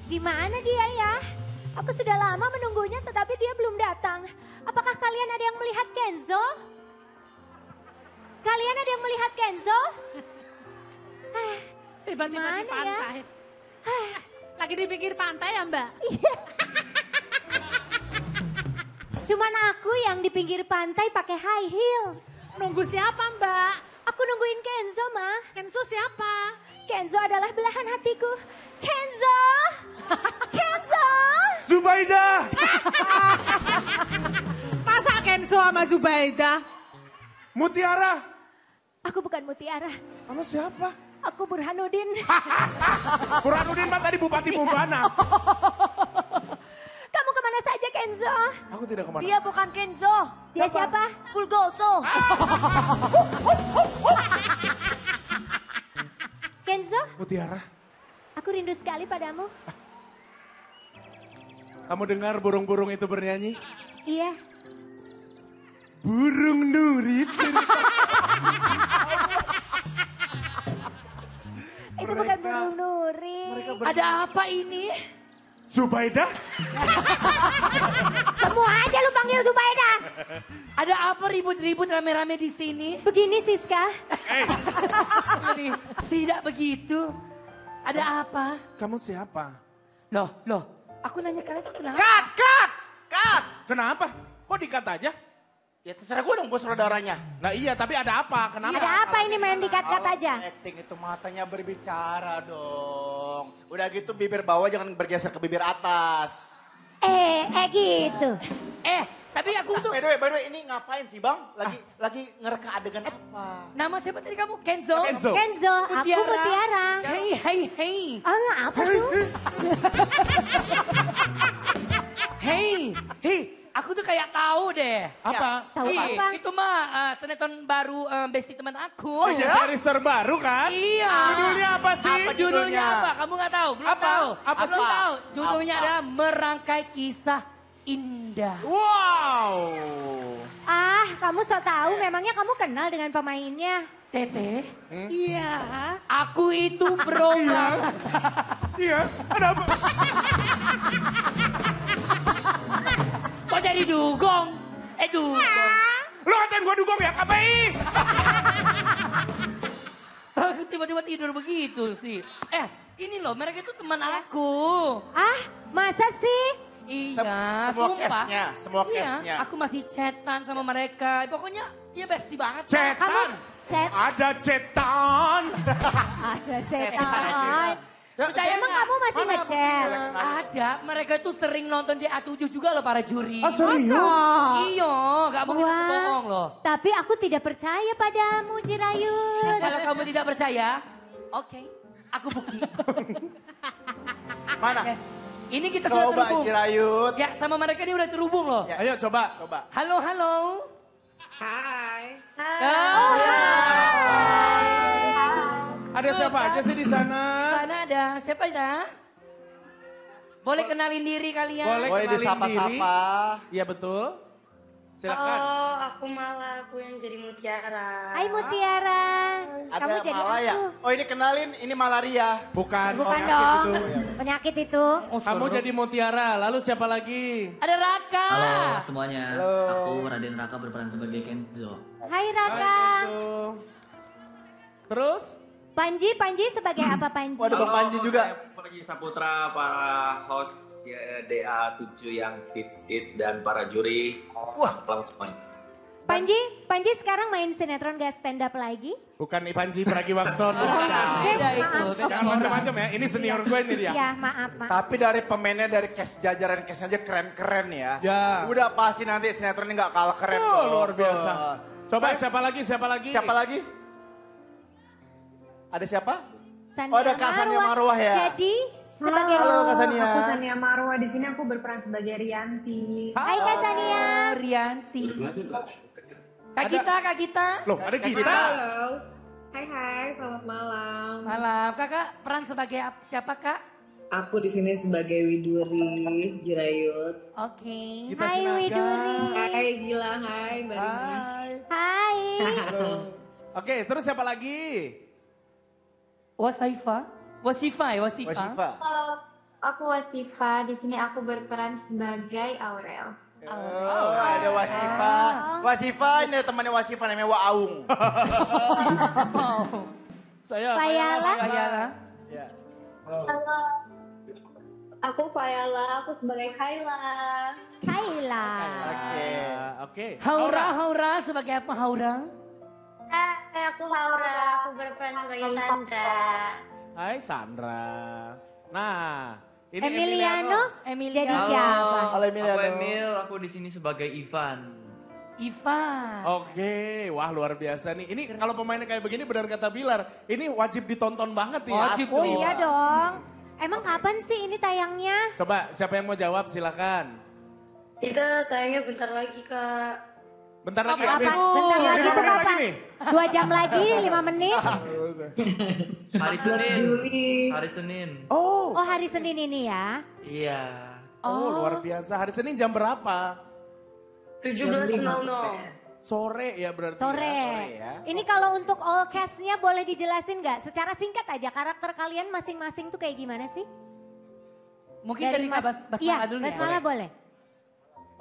Di mana dia ya? Aku sudah lama menunggunya tetapi dia belum datang. Apakah kalian ada yang melihat Kenzo? Kalian ada yang melihat Kenzo? Tiba-tiba di pantai. Lagi di pinggir pantai ya Mbak? Cuman aku yang di pinggir pantai pakai high heels. Nunggu siapa Mbak? Aku nungguin Kenzo, Ma. Kenzo siapa? Kenzo adalah belahan hatiku. Kenzo! Kenzo! Zubaida! Masa Kenzo sama Zubaida? Mutiara! Aku bukan Mutiara. Kamu siapa? Aku Burhanuddin. Burhanuddin mah tadi Bupati Bubana. Kamu kemana saja, Kenzo? Aku tidak kemana. Dia bukan Kenzo. Dia siapa? Fulgoso. Kenzo, Mutiara, aku rindu sekali padamu. kamu dengar burung-burung itu bernyanyi? Iya. Burung nurip. Itu bukan burung nuri. Ada apa ini? Zubaida? Semua aja lu panggil Zubaida. Ada apa ribut-ribut rame-rame di sini? Begini, Siska. Ini tidak begitu. Ada apa? Kamu siapa? Loh, aku nanya kalian tuh kenapa? Cut! Kenapa? Kok dikat aja? Ya terserah gue dong, gue saudaranya. Nah iya, tapi ada apa? Kenapa? Ada apa ini main dikat-kat aja? Acting itu matanya berbicara dong. Udah gitu bibir bawah jangan bergeser ke bibir atas. Gitu. Tapi aku tuh... By the way, ini ngapain sih bang? Lagi ngereka adegan apa? Nama siapa tadi kamu? Kenzo? Kenzo, aku Mutiara. Hey. Apa tuh? Hey, aku tuh kayak tahu deh. Apa? Tahu apa? Itu mah sinetron baru bestie teman aku. Oh iya, series terbaru kan? Iya. Judulnya apa sih? Apa Judulnya apa? Kamu nggak tahu? Belum Apa? tahu? Apa Belum sih? tahu. Judulnya Apa? adalah Merangkai Kisah Indah. Wow. Kamu so tahu memangnya kamu kenal dengan pemainnya? Teteh, Iya. aku itu berontak. Iya, ada apa? Kok jadi dugong? Dugong. Lo ngatain gue dugong ya, KPI? Tiba-tiba tidur begitu sih. Ini loh, mereka itu teman aku. Masa sih? Iya, Semua sumpah. case-nya, semua Iya, case-nya. aku masih chatan sama mereka. Pokoknya dia bestie banget. Cetan. Ada cetan. Ada setan. Percaya Emang nggak? kamu masih ngechat? Ada, mereka tuh sering nonton di A7 juga loh para juri. Oh serius? Iya, gak mungkin aku Wah. bohong loh. Tapi aku tidak percaya padamu, Jirayut. Kalau kamu tidak percaya, oke, aku bukti. Mana? Yes. Ini kita sudah Coba terhubung. Cirayut. Ya, sama mereka ini udah terhubung loh. Ya. Ayo coba. Halo. Hai. Ada siapa aja sih di sana? Sana ada, siapa ya? Boleh kenalin diri kalian? Boleh Boleh kenalin disapa-sapa. Iya betul. Silakan. Oh, aku malah aku yang jadi Mutiara. Hai Mutiara. Ada Kamu jadi Mala ya? aku. Oh ini kenalin, ini malaria. Bukan. Bukan penyakit dong. itu. Penyakit itu. Kamu jadi Mutiara, lalu siapa lagi? Ada Raka. Halo semuanya, Halo. aku Raden Raka berperan sebagai Kenzo. Hai Raka. Kenzo. Terus? Panji sebagai apa Panji? Waduh Bang Panji juga. Panji Saputra, para host ya, DA7 yang hits dan para juri. Wah. Selamat semuanya. Panji sekarang main sinetron gak stand up lagi? Bukan Panji Pragiwaksono. Beda itu. Jangan macam-macam ya, ini senior gue ini dia. Ya maaf. Tapi dari pemainnya, dari cast jajaran cast aja keren-keren ya. Ya. Udah pasti nanti sinetron ini gak kalah keren. Oh, dong. luar biasa. Coba Baik. siapa lagi? Siapa lagi? Ada siapa? Sania Oh, ada Kak Sania Marwah ya? Jadi sebagai Halo Kak Sania. Aku Sania Marwa, di sini aku berperan sebagai Rianti. Hai Kak Sania. Rianti. Kak Gita. Loh, ada kita. Halo. Hai, selamat malam. Malam. Kakak peran sebagai siapa kak? Aku di sini sebagai Widuri Jirayut. Oke. Gita Hai Sinaga. Widuri. Hai Gilang, hai Mbak Rima. Hai. Halo. Oke, terus siapa lagi? Wasifah. Wasifa. Aku Wasifa, di sini aku berperan sebagai Aurel. Ada Wasifa. Wasifa, ini ada temannya Wasifa namanya Waaung. Fayala. Fayala. Ya. Halo. Aku Fayala, aku sebagai Kaila. Kaila. Oke. Haura sebagai apa Haura? Aku Haura, aku berperan sebagai Sandra. Hai Sandra. Nah, ini Emiliano. Emiliano. Jadi siapa? Halo Emiliano. Aku Emil, aku di sini sebagai Ivan. Ivan. Oke, wah luar biasa nih. Ini kalau pemainnya kayak begini benar kata Bilar, ini wajib ditonton banget nih. Wajib Oh iya dong. Emang kapan sih ini tayangnya? Coba siapa yang mau jawab silakan. Kita tayangnya bentar lagi, Kak. Bentar lagi Kapan? habis. Bentar lagi 5 itu menit lagi kapan? nih. 2 jam lagi, 5 menit. Hari Senin. Juli. Hari Senin. Oh, Oh hari Senin ini ya. Iya. luar biasa. Hari Senin jam berapa? 17.00. Sore ya berarti. Sore. Ya. Ini kalau untuk all cast-nya boleh dijelasin nggak? Secara singkat aja karakter kalian masing-masing tuh kayak gimana sih? Mungkin dari Kak Basmala iya, dulu ya. Basmala boleh.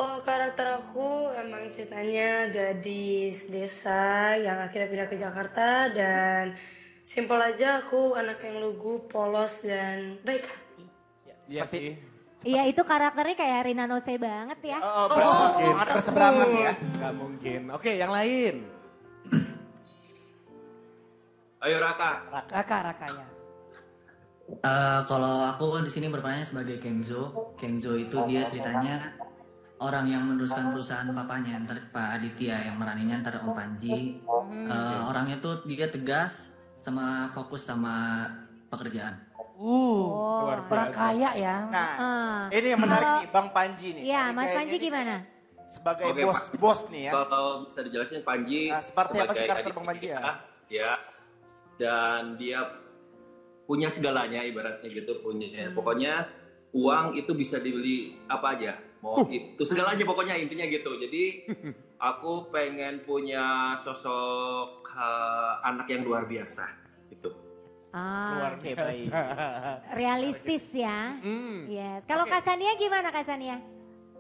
Oh, karakter aku emang ceritanya gadis desa yang akhirnya pindah ke Jakarta dan simpel aja aku anak yang lugu, polos dan baik hati. Iya sih. Iya itu karakternya kayak Rina Nose banget ya. Sangat berseberangan ya. Gak mungkin. Oke, yang lain. Ayo Raka. Raka ya. Kalau aku di sini berperannya sebagai Kenzo. Kenzo itu dia ceritanya orang yang meneruskan perusahaan papanya, ntar Pak Aditya yang meraninya ntar Om Panji. Orangnya tuh dia tegas sama fokus sama pekerjaan. Luar Orang biasa. kaya ya. Nah, ini yang menarik nih Bang Panji nih. Iya, Ini Mas kayaknya Panji nih gimana? Sebagai Oke, bos nih ya. Kalau bisa dijelasin Panji Nah, seperti apa sih sebagai karakter adik Bang Panji ya? kita, ya. Dan dia punya segalanya ibaratnya gitu punya. Pokoknya uang itu bisa dibeli apa aja. Mau itu segalanya pokoknya intinya gitu. Jadi aku pengen punya sosok anak yang luar biasa gitu. Luar Oke, biasa. Realistis ya. Hmm. Yes. Kalau Kak Sania gimana Kak Sania?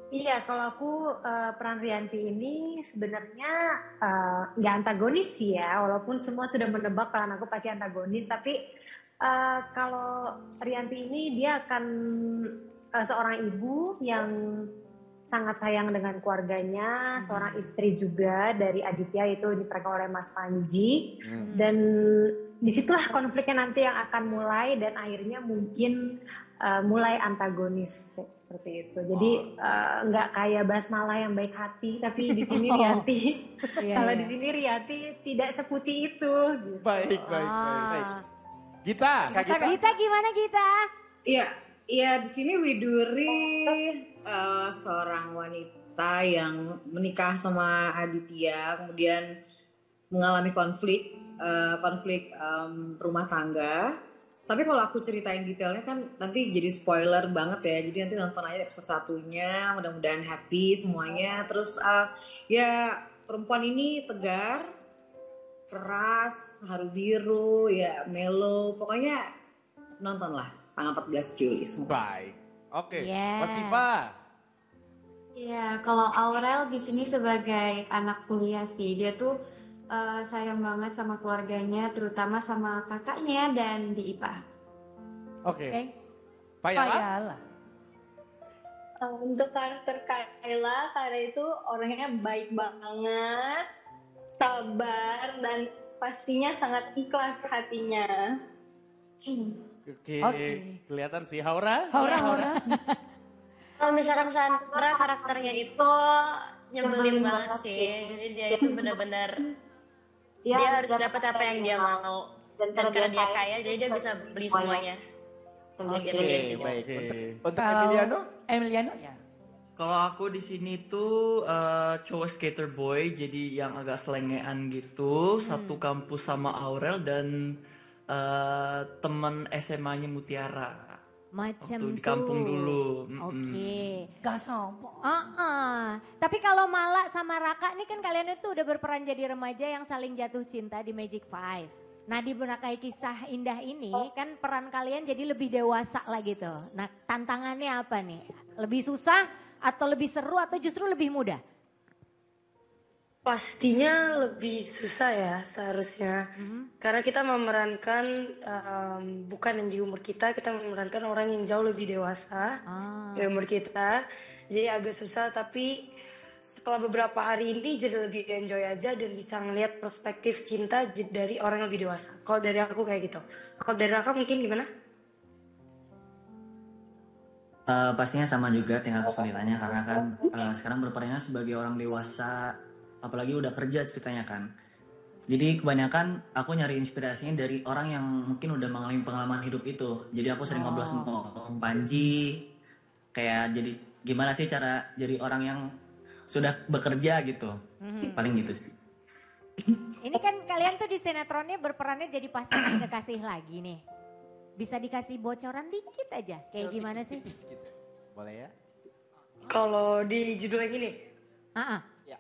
Iya, kalau aku peran Rianti ini sebenarnya nggak antagonis sih ya, walaupun semua sudah menebak peran aku pasti antagonis, tapi kalau Rianti ini dia akan seorang ibu yang sangat sayang dengan keluarganya, seorang istri juga dari Aditya itu diperankan oleh Mas Panji, dan disitulah konfliknya nanti yang akan mulai dan akhirnya mungkin mulai antagonis seperti itu. Jadi nggak kayak Basmala yang baik hati, tapi di sini Rianti, kalau di sini Rianti tidak seputih itu. Gitu. Baik. Gita. Gita gimana Gita? Iya di sini Widuri seorang wanita yang menikah sama Aditya, kemudian mengalami konflik rumah tangga. Tapi kalau aku ceritain detailnya kan nanti jadi spoiler banget ya. Jadi nanti nonton aja episode satunya, mudah-mudahan happy semuanya. Terus ya perempuan ini tegar, keras, haru biru, ya melo. Pokoknya nontonlah tanggal 14 Juli semua. Baik. Oke. Yeah. Wasifa. Iya, kalau Aurel di sini sebagai anak kuliah sih, dia tuh sayang banget sama keluarganya, terutama sama kakaknya dan di IPA. Oke. Fayala. Fayala. Untuk karakter Kaila itu orangnya baik banget, sabar dan pastinya sangat ikhlas hatinya. Oke. Oke. Kelihatan sih Haura. Haura. Kalau misalkan Sandra karakternya itu nyebelin banget sih, jadi dia itu benar-benar dia harus dapat apa yang dia mau, dan karena dia kaya jadi dia bisa beli semuanya. Oke, baik. Untuk Emiliano ya. Kalau aku di sini tuh cowok skater boy, jadi yang agak selengean gitu, satu kampus sama Aurel dan teman SMA-nya Mutiara. Macam Waktu di kampung dulu. Oke. Gak sombong. Tapi kalau Mala sama Raka nih kan kalian itu udah berperan jadi remaja yang saling jatuh cinta di Magic Five. Nah di Boracay Kisah Indah ini kan peran kalian jadi lebih dewasa lah gitu. Nah tantangannya apa nih? Lebih susah atau lebih seru atau justru lebih mudah? Pastinya lebih susah ya seharusnya. Karena kita memerankan bukan yang di umur kita memerankan orang yang jauh lebih dewasa dari umur kita. Jadi agak susah tapi setelah beberapa hari ini jadi lebih enjoy aja dan bisa ngelihat perspektif cinta dari orang yang lebih dewasa. Kalau dari aku kayak gitu. Kalau dari Raka mungkin gimana? Pastinya sama juga, tinggal kesulitannya karena kan sekarang berperannya sebagai orang dewasa, apalagi udah kerja ceritanya kan. Jadi kebanyakan aku nyari inspirasinya dari orang yang mungkin udah mengalami pengalaman hidup itu. Jadi aku sering ngobrol sama Om Panji, kayak jadi gimana sih cara jadi orang yang sudah bekerja gitu. Paling gitu sih. Ini kan kalian tuh di sinetronnya berperannya jadi pasangan kekasih lagi nih. Bisa dikasih bocoran dikit aja, kayak gimana sih? Tipis gitu. Boleh ya? Kalau di judul yang ini? Ya.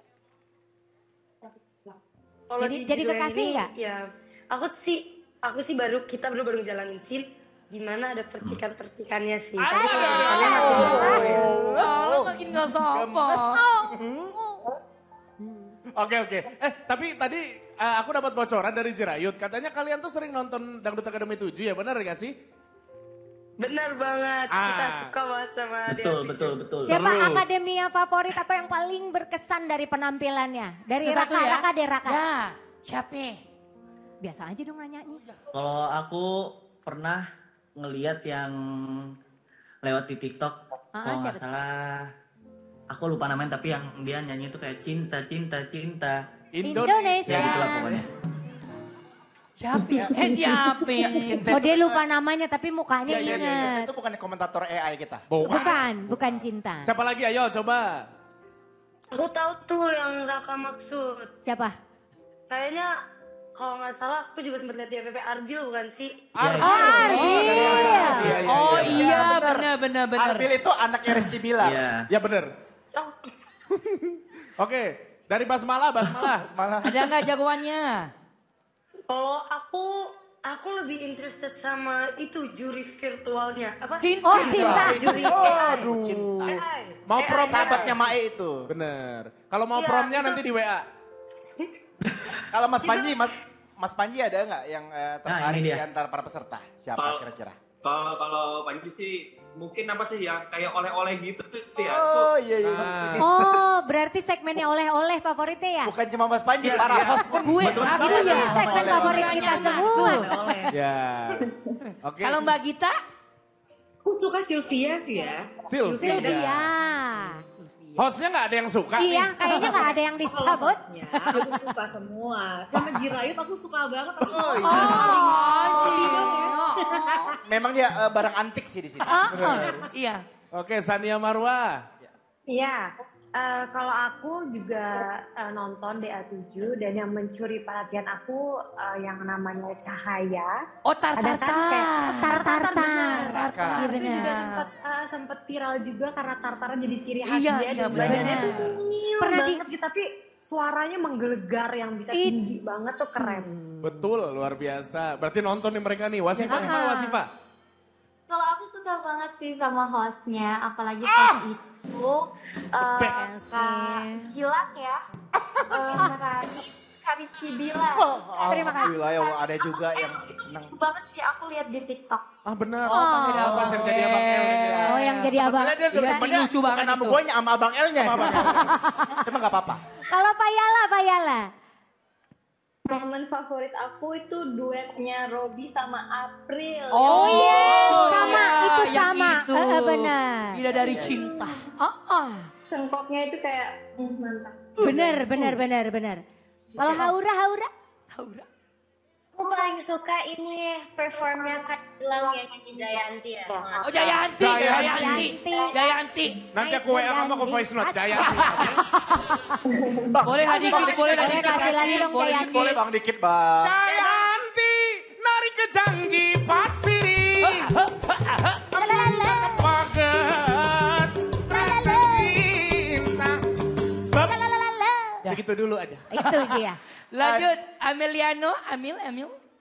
Kalau Jadi di judul yang kekasih ini, nggak? Ya, aku sih kita baru ngejalanin scene di mana ada percikan-percikannya sih. Tapi kalau depannya masih belum. Lo makin gak sopan. Oke. Tapi tadi aku dapat bocoran dari Jirayut. Katanya kalian tuh sering nonton Dangdut Academy 7 ya, benar gak sih? Benar banget, kita suka banget sama dia. Betul. Siapa akademia favorit atau yang paling berkesan dari penampilannya? Dari Satu Raka, ya? Raka deh Raka. Ya, siapa? Biasa aja dong nanyanya. Kalau aku pernah ngeliat yang lewat di TikTok, kalau nggak salah, aku lupa namanya tapi yang dia nyanyi itu kayak cinta. Indonesia. Ya gitulah pokoknya. Siapa? Siapa? Oh dia lupa namanya tapi mukanya Iya. inget. Itu bukan komentator AI kita. Bukan cinta. Siapa lagi? Ayo coba. Aku tahu tuh yang Raka maksud. Siapa? Kayaknya kalau nggak salah aku juga sempat lihat di FVP Arbil bukan sih? Arbil. Oh iya, benar. Arbil itu anaknya Rizky Bilar. Ya benar. Oke, dari Basmala. Ada nggak jagoannya? Kalau aku lebih interested sama itu juri virtualnya. Apa? Cinta. Oh cinta. Juri AI. Mau prom Sahabatnya Mae itu. Bener. Kalau mau Iya, promnya itu- nanti di WA. Kalau Mas Panji ada nggak yang tertarik ini di dia. antara para peserta? Siapa Kalau- kira-kira? Kalau Panji sih mungkin apa sih ya kayak oleh-oleh gitu tuh ya. Oh iya. Oh berarti segmennya oleh-oleh favoritnya ya? Bukan cuma Mas Panji, para host pun. Gue Itu jadi segmen favorit kita semua. Ya. Oke. Kalau Mbak Gita? Aku suka Sylvia sih ya. Sylvia. Hostnya nggak ada yang suka nih. Iya kayaknya nggak ada yang disabot. Ya, aku suka semua. Sama Jirayut aku suka banget. Aku Memang dia barang antik sih di sini. Iya. Oke, Sania Marwa. Iya, kalau aku juga nonton DA7 dan yang mencuri perhatian aku yang namanya Cahaya. Oh, Ada kan kayak Tartar. Iya Itu benar. juga sempat viral juga karena tartarnya jadi ciri khas Iya, dia. iya, Dan badannya benar. tuh mungil Pernah di- banget gitu, tapi suaranya menggelegar yang bisa tinggi banget tuh keren. Betul, luar biasa. Berarti nonton nih mereka nih. Wasifa gimana Wasifa? Kalau aku suka banget sih sama hostnya, apalagi pas itu Kak Gilang ya, Rani, Kak Rizky Bilar. Terima kasih. Alhamdulillah ya ada juga yang Itu seneng. lucu banget sih aku lihat di TikTok. Ah benar. Oh. Pas yang jadi Abang El ini. Oh yang jadi abang. Dia Iya sih, depannya lucu banget bukan nama itu. gue sama Abang L-nya. Cuma gak apa-apa. Kalau Payala. Momen favorit aku itu duetnya Robby sama April. Oh iya, sama, itu yang sama. itu. Benar. Tidak dari cinta. Oh. Sengkoknya itu kayak mantap. Benar. Kalau Haura. Aku paling suka ini performnya Kak Gilang yang nyanyi Jayanti ya. Oh Jayanti. Nanti aku WA kamu ke voice note. Jaya. Boleh lagi dikit, boleh lagi kasih lagi dong boleh Jayanti. Boleh bang dikit bang. Jayanti, nari ke janji pasiri. Paget, rasa cinta. Begitu dulu aja. Itu dia. Lanjut, Ameliano, Amil.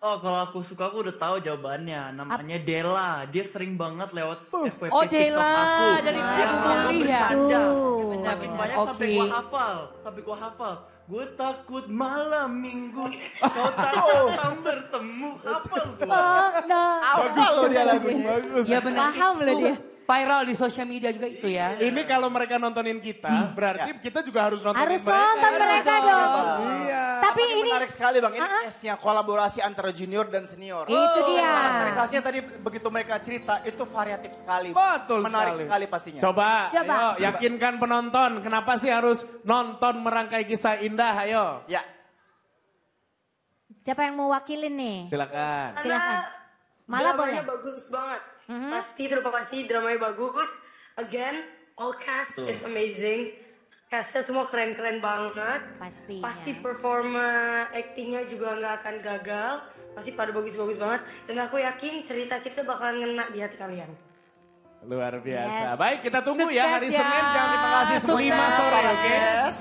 Oh, kalau aku suka aku udah tahu jawabannya. Namanya Della. Dia sering banget lewat FYP Oh, TikTok Della, aku. dari Dia Ibu selalu Muli ya? bercanda. Betul. Saking banyak sampai Oke. gua hafal. Gue takut malam minggu kau tak datang bertemu. Hafal gue. Oh, no. Bagus loh dia lagunya. Bagus. Ya benar Paham itu loh dia. viral di sosial media juga itu ya. Ini kalau mereka nontonin kita, berarti kita juga harus nontonin Harus mereka. nonton mereka dong. Iya. Tapi Apalagi ini menarik sekali bang, ini S-nya kolaborasi antara junior dan senior. Itu dia. Karakterisasinya tadi begitu mereka cerita itu variatif sekali. Betul Menarik sekali. sekali pastinya. Coba, Coba. ayo yakinkan penonton. Kenapa sih harus nonton Merangkai Kisah Indah? Ayo. Ya. siapa yang mau wakilin nih? Silakan. Silakan. Malah boleh. Dramanya bagus banget. Pasti terima kasih, dramanya bagus. Again, all cast is amazing. Castnya semua keren-keren banget. Pasti performa actingnya juga nggak akan gagal. Pasti pada bagus-bagus banget. Dan aku yakin cerita kita bakalan ngena di hati kalian. Luar biasa. Baik, kita tunggu Sukses ya hari ya. Senin jam Terima kasih 5 sore, oke? Yes.